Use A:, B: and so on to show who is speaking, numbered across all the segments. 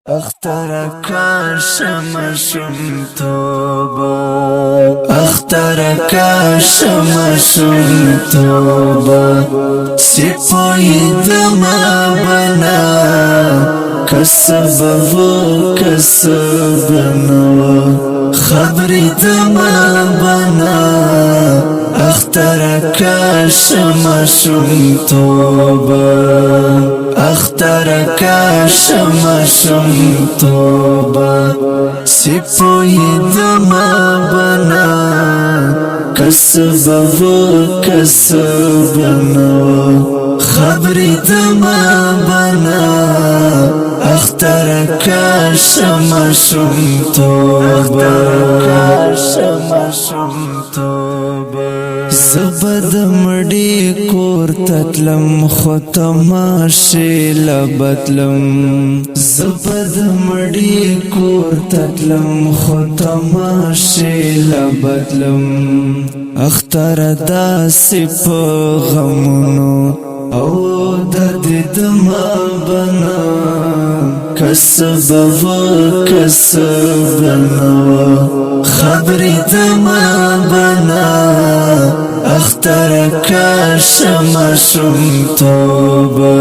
A: اختر کاشم شم توبه اختر کاشم شم توبه سپوی دما بنا کسب و کسب نو خبری دما بنا اختر کاشم شم توبه اختر کاشم شم توبه سپوی دما بنا کسب و کسب نو خبری دما بنا اختر کاشم شم توبه زبد مڑی کور تتلم ختماشی لبتلم زبد مڑی کور تتلم ختماشی لبتلم اختر داسی پا غمونو او درد دما بنا کسب و کسب نو خبری دما بنا اختر کاشم شم توبه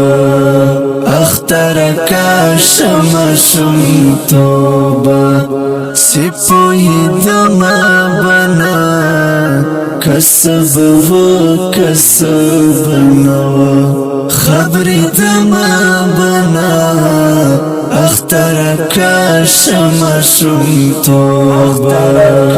A: اختر کاشم شم توبه سپوی دما بنا کسب و کسب نو خبری دما بنا اختر کاشم شم توبه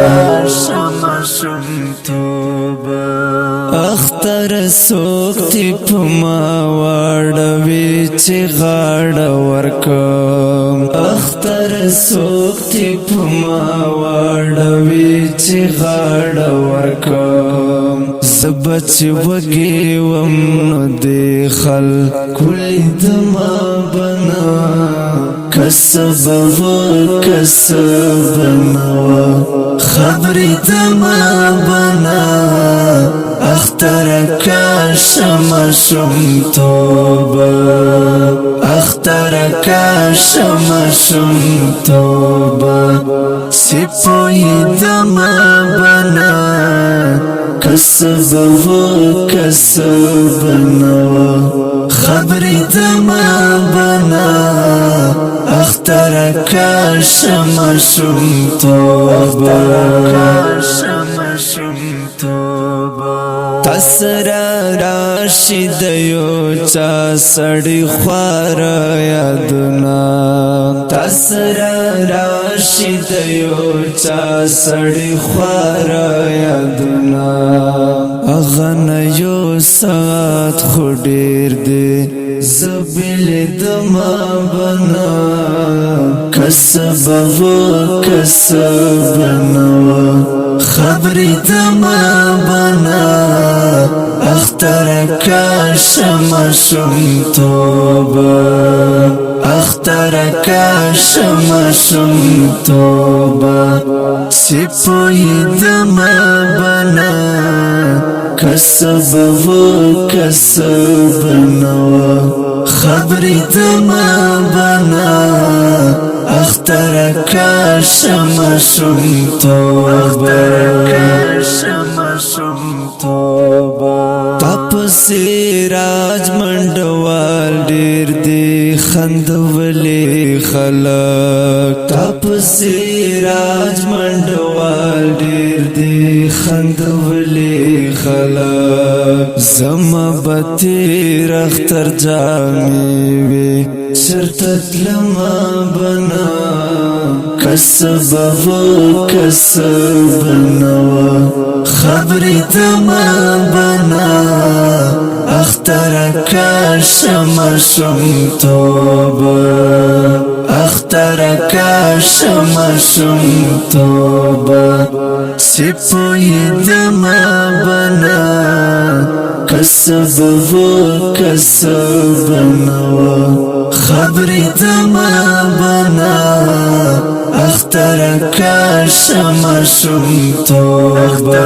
A: اختر سوکتی پما واڑوی چی غاڑ ورکم اختر سوکتی پما واڑوی چی غاڑ ورکم زبچ وگی ومنو دیخل کلی دما بنا کسب و کسب نو خبری دما بنا اختر کاشم شم توبه اختر کاشم شم توبه سپوی دما بنا کسب و کسب نو خبری دما بنا اختر کاشم شم توبه تسرا راشد یو چا سڑی خوار یادنا تسرا راشد یو چا سڑی خوار یادنا اغن یو سات خودیر دے زبیل دما بنا کسب و کسب نو خبری دما بنا اختر کاشم شم توبه اختر کاشم شم توبه سپوی دما بنا کسب و کسب نو خبری دما بنا اختر کاشم شم توبه تپسی راج منڈوال دیر دی خندولی خلق تپسی راج منڈوال دیر دی خندولی خلق زما بطیر اختر جامی وی شرطت لما بنا کسب و کسب نو خبری دما بنا اختر کاشم شم توبه اختر کاشم شم توبه سپوی دما بنا کسب و کسب نو خبری دما بنا اختر کاشم شم توبه